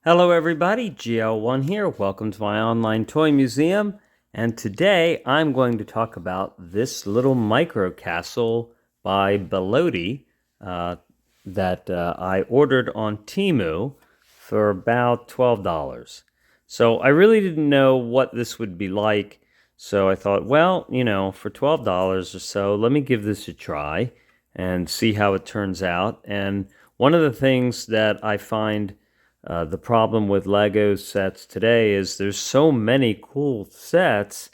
Hello everybody, GL1 here. Welcome to my online toy museum. And today I'm going to talk about this little micro castle by BALODY that I ordered on Temu for about $12. So I really didn't know what this would be like. So I thought, well, for $12 or so, let me give this a try and see how it turns out. And one of the things that I find the problem with Lego sets today is there's so many cool sets,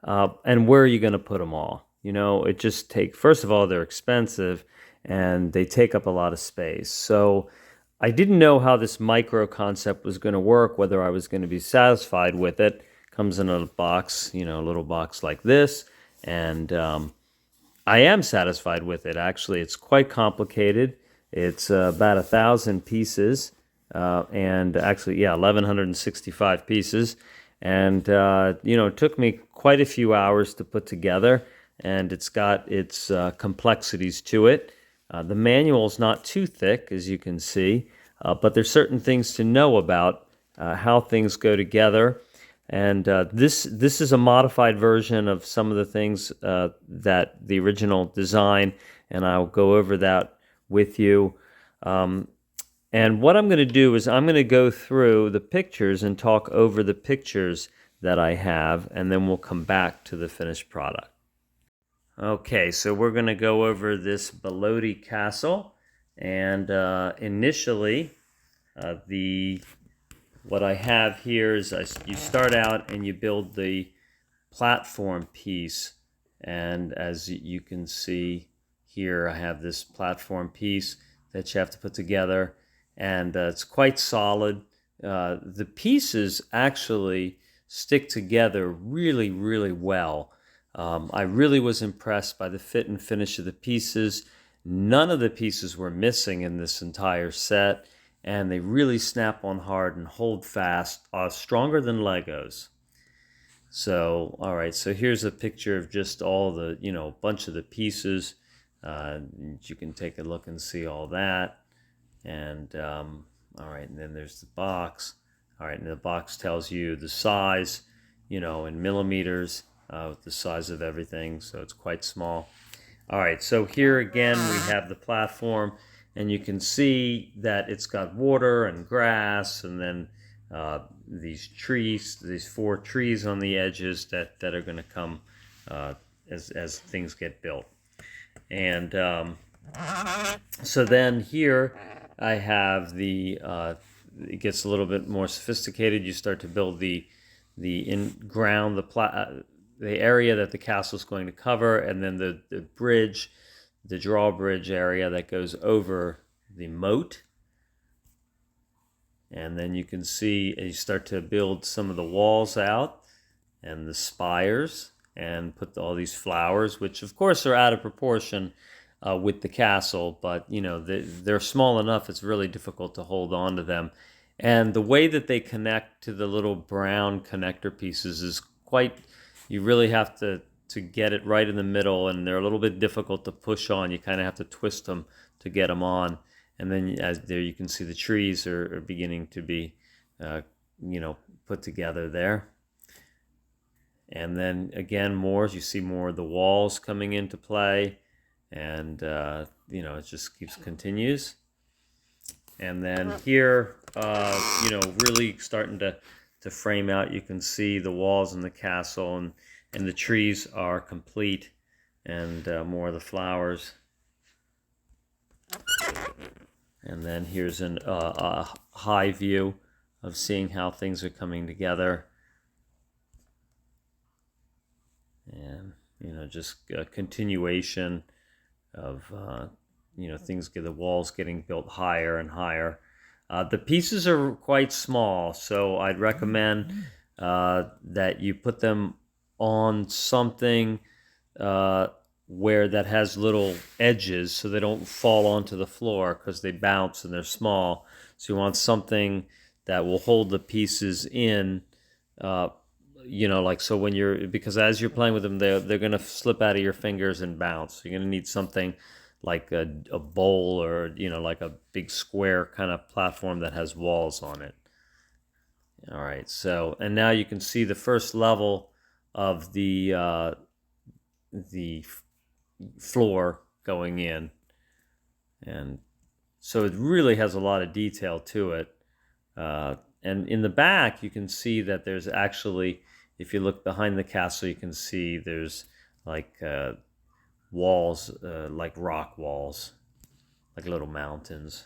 and where are you going to put them all? It just first of all, they're expensive and they take up a lot of space. So I didn't know how this micro concept was going to work, whether I was going to be satisfied with it. Comes in a box, a little box like this, and I am satisfied with it. Actually, it's quite complicated. It's about 1,000 pieces, and actually, yeah, 1,165 pieces. And it took me quite a few hours to put together, and it's got its complexities to it. The manual's not too thick, as you can see, but there's certain things to know about how things go together. And this is a modified version of some of the things that the original design, and I'll go over that with you. And what I'm going to do is I'm going to go through the pictures and talk over the pictures that I have, and then we'll come back to the finished product. Okay, so we're going to go over this BALODY Castle, and initially, what I have here is you start out and you build the platform piece, and as you can see here, I have this platform piece that you have to put together, and it's quite solid. The pieces actually stick together really, really well. I really was impressed by the fit and finish of the pieces. None of the pieces were missing in this entire set, and they really snap on hard and hold fast, stronger than Legos. So, all right, so here's a picture of just all the, bunch of the pieces. You can take a look and see all that. And, all right, and then there's the box. All right, and the box tells you the size, in millimeters, with the size of everything, so it's quite small. All right, so here again we have the platform, and you can see that it's got water and grass, and then these trees, these 4 trees on the edges that are going to come as things get built. And so then here I have it gets a little bit more sophisticated. You start to build the area that the castle is going to cover, and then the bridge, the drawbridge area that goes over the moat. And then you can see you start to build some of the walls out and the spires, and put all these flowers, which of course are out of proportion with the castle, but they're small enough it's really difficult to hold on to them. And the way that they connect to the little brown connector pieces is you really have to get it right in the middle, and they're a little bit difficult to push on. You kind of have to twist them to get them on. And then there you can see the trees are beginning to be, put together there. And then again, you see more of the walls coming into play, and it just continues. And then here, really starting to frame out, you can see the walls in the castle, and the trees are complete, and more of the flowers. And then here's a high view of seeing how things are coming together. And, just a continuation of, the walls getting built higher and higher. The pieces are quite small, so I'd recommend that you put them on something where that has little edges so they don't fall onto the floor, because they bounce and they're small. So you want something that will hold the pieces in, because as you're playing with them, they're going to slip out of your fingers and bounce. So you're going to need something like a bowl, or like a big square kind of platform that has walls on it. All right, so, and now you can see the first level of the floor going in. And so it really has a lot of detail to it. And in the back, you can see that there's actually, if you look behind the castle, you can see there's like walls, like rock walls, like little mountains.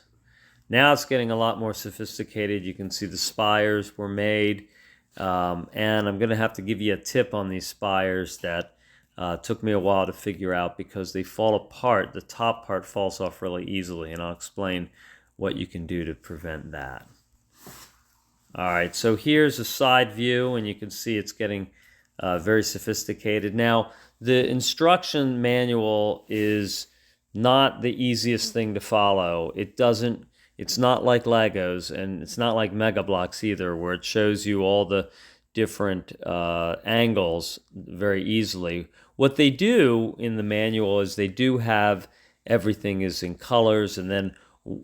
Now it's getting a lot more sophisticated. You can see the spires were made. And I'm going to have to give you a tip on these spires that took me a while to figure out because they fall apart. The top part falls off really easily, and I'll explain what you can do to prevent that. All right, so here's a side view, and you can see it's getting very sophisticated. Now, the instruction manual is not the easiest thing to follow. It's not like Legos, and it's not like Mega Blocks either, where it shows you all the different angles very easily. What they do in the manual is they do have everything is in colors, and then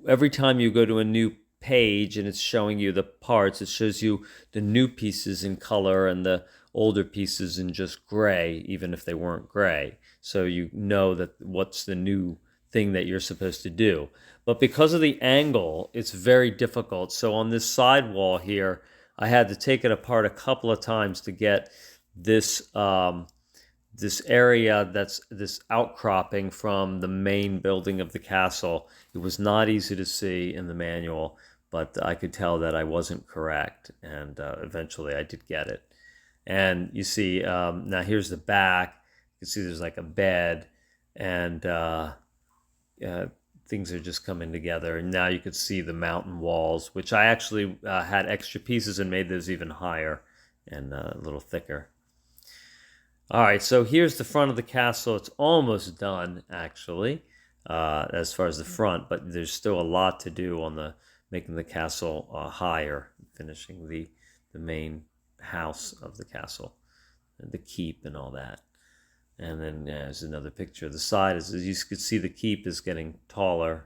every time you go to a new page and it's showing you the parts, it shows you the new pieces in color and the older pieces in just gray, even if they weren't gray. So you know that what's the new thing that you're supposed to do. But because of the angle, it's very difficult. So on this side wall here, I had to take it apart a couple of times to get this this area, that's this outcropping from the main building of the castle. It was not easy to see in the manual, but I could tell that I wasn't correct, and eventually I did get it. And you see, now here's the back. You can see there's like a bed, and things are just coming together. And now you can see the mountain walls, which I actually had extra pieces and made those even higher and a little thicker. All right, so here's the front of the castle. It's almost done, actually, as far as the front, but there's still a lot to do on the making the castle higher, finishing the main house of the castle, and the keep and all that. And then there's another picture of the side. As you can see, the keep is getting taller.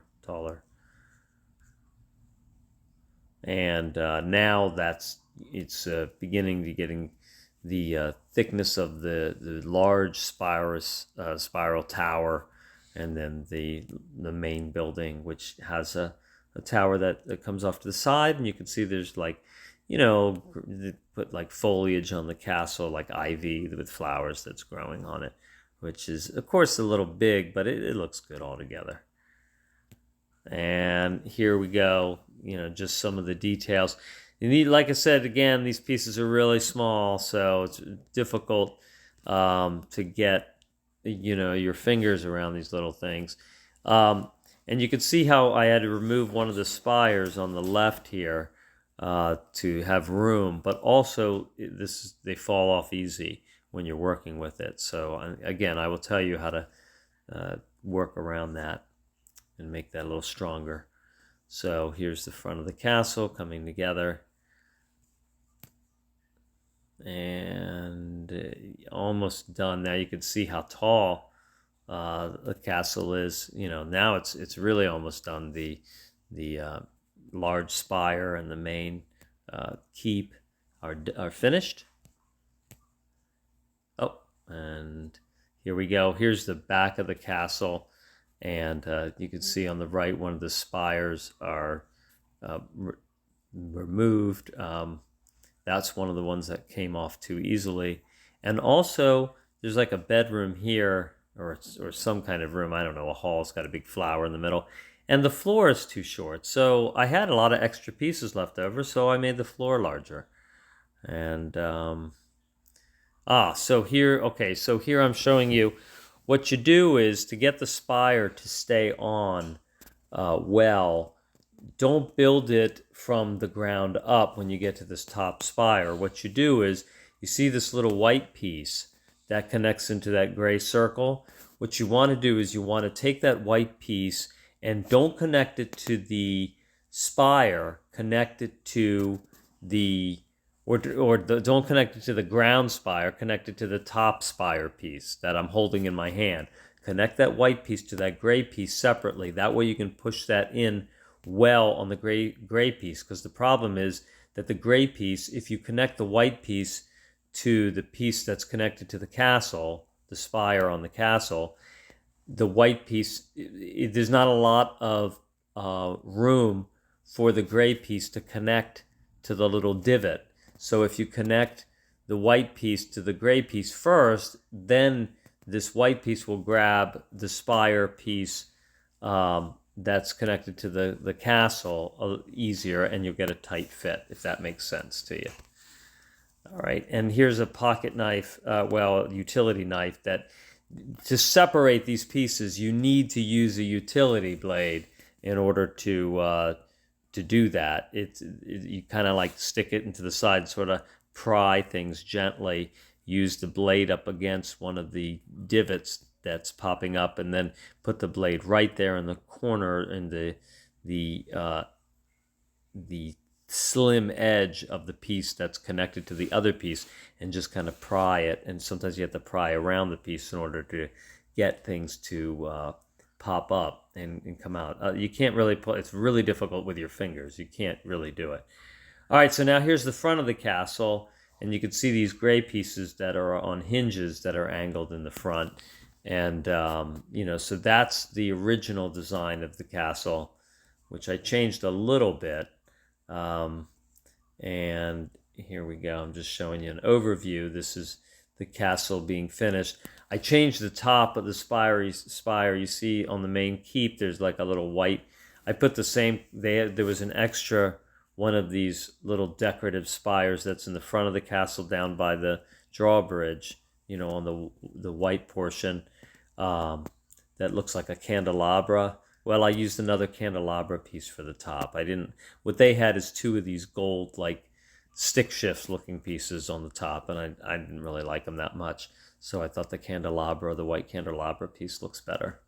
And now it's beginning to getting the thickness of the large spiral tower, and then the main building, which has a tower that comes off to the side, and you can see there's like, they put like foliage on the castle, like ivy with flowers that's growing on it, which is of course a little big, but it looks good all together. And here we go, just some of the details. Like I said, again, these pieces are really small, so it's difficult to get, your fingers around these little things. And you can see how I had to remove one of the spires on the left here to have room, but also they fall off easy when you're working with it. So again, I will tell you how to work around that and make that a little stronger. So here's the front of the castle coming together. And almost done. Now you can see how tall the castle is. Now it's really almost done. The large spire and the main keep are finished. Oh, and here we go. Here's the back of the castle, and you can see on the right one of the spires are removed. That's one of the ones that came off too easily. And also, there's like a bedroom here, or some kind of room. I don't know, a hall. It's got a big flower in the middle. And the floor is too short. So I had a lot of extra pieces left over, so I made the floor larger. And, so here I'm showing you what you do is to get the spire to stay on well. Don't build it from the ground up when you get to this top spire. What you do is, you see this little white piece that connects into that gray circle? What you want to do is you want to take that white piece and don't connect it to the spire, connect it to don't connect it to the ground spire, connect it to the top spire piece that I'm holding in my hand. Connect that white piece to that gray piece separately. That way you can push that in well on the gray piece, because the problem is that the gray piece, if you connect the white piece to the piece that's connected to the castle, the spire on the castle, the white piece, there's not a lot of room for the gray piece to connect to the little divot. So if you connect the white piece to the gray piece first, then this white piece will grab the spire piece that's connected to the castle easier, and you'll get a tight fit, if that makes sense to you. All right, and here's a pocket knife, utility knife, that to separate these pieces, you need to use a utility blade in order to do that. You kind of like stick it into the side, sort of pry things gently, use the blade up against one of the divots that's popping up, and then put the blade right there in the corner in the slim edge of the piece that's connected to the other piece, and just kind of pry it. And sometimes you have to pry around the piece in order to get things to pop up and come out. You can't really put, it's really difficult with your fingers. You can't really do it. All right, so now here's the front of the castle, and you can see these gray pieces that are on hinges that are angled in the front. And, so that's the original design of the castle, which I changed a little bit. And here we go. I'm just showing you an overview. This is the castle being finished. I changed the top of the spire. You see on the main keep, there's like a little white. I put the same, there was an extra one of these little decorative spires that's in the front of the castle down by the drawbridge, on the white portion, that looks like a candelabra. Well, I used another candelabra piece for the top. What they had is two of these gold, like, stick shifts looking pieces on the top, and I didn't really like them that much. So I thought the white candelabra piece looks better.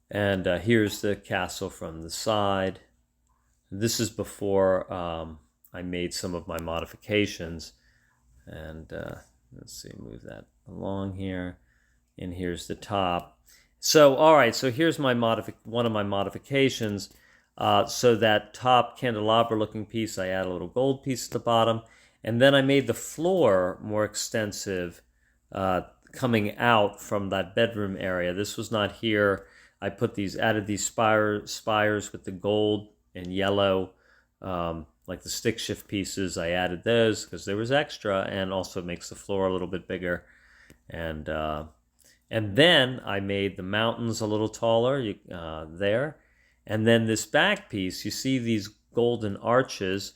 And here's the castle from the side. This is before I made some of my modifications. And let's see, move that along here. And here's the top. So, all right, so here's one of my modifications. So that top candelabra-looking piece, I add a little gold piece at the bottom. And then I made the floor more extensive, coming out from that bedroom area. This was not here. I added these spires with the gold and yellow, like the stick shift pieces. I added those because there was extra, and also makes the floor a little bit bigger. And then I made the mountains a little taller there. And then this back piece, you see these golden arches.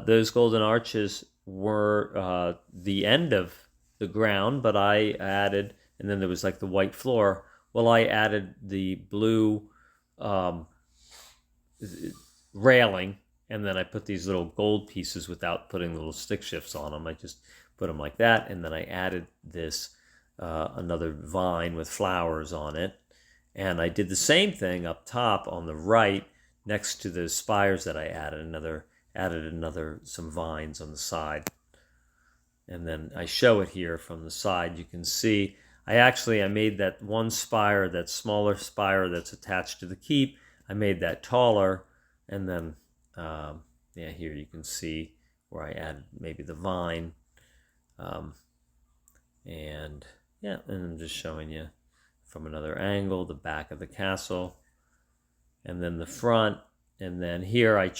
Those golden arches were the end of the ground, but I added, and then there was like the white floor. Well, I added the blue railing, and then I put these little gold pieces without putting little stick shifts on them. I just put them like that, and then I added this another vine with flowers on it. And I did the same thing up top on the right next to the spires that I added some vines on the side. And then I show it here from the side. You can see I made that one spire, that smaller spire that's attached to the keep, I made that taller. And then here you can see where I added maybe the vine. And I'm just showing you from another angle the back of the castle, and then the front. And then here I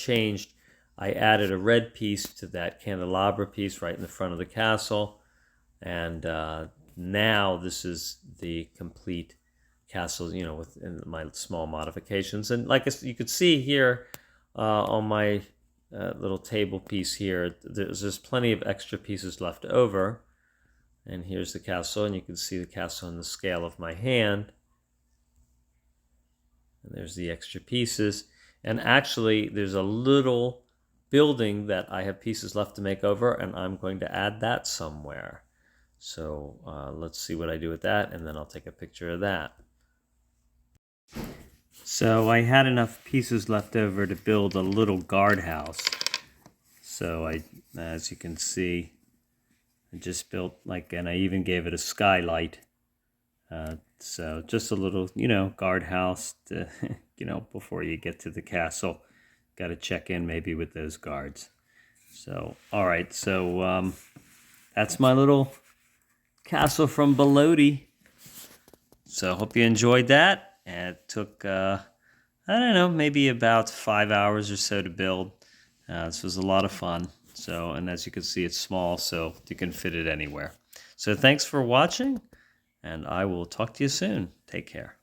added a red piece to that candelabra piece right in the front of the castle. And now this is the complete castle, with my small modifications. And like you could see here on my little table piece here, there's plenty of extra pieces left over. And here's the castle, and you can see the castle in the scale of my hand. And there's the extra pieces. And actually, there's a little building that I have pieces left to make over, and I'm going to add that somewhere. So let's see what I do with that, and then I'll take a picture of that. So I had enough pieces left over to build a little guardhouse. So as you can see, I just built and I even gave it a skylight So just a little, guardhouse to, before you get to the castle. Got to check in maybe with those guards. So, all right. So that's my little castle from Balodi. So hope you enjoyed that. And it took, I don't know, maybe about 5 hours or so to build. This was a lot of fun. So, and as you can see, it's small, so you can fit it anywhere. So thanks for watching, and I will talk to you soon. Take care.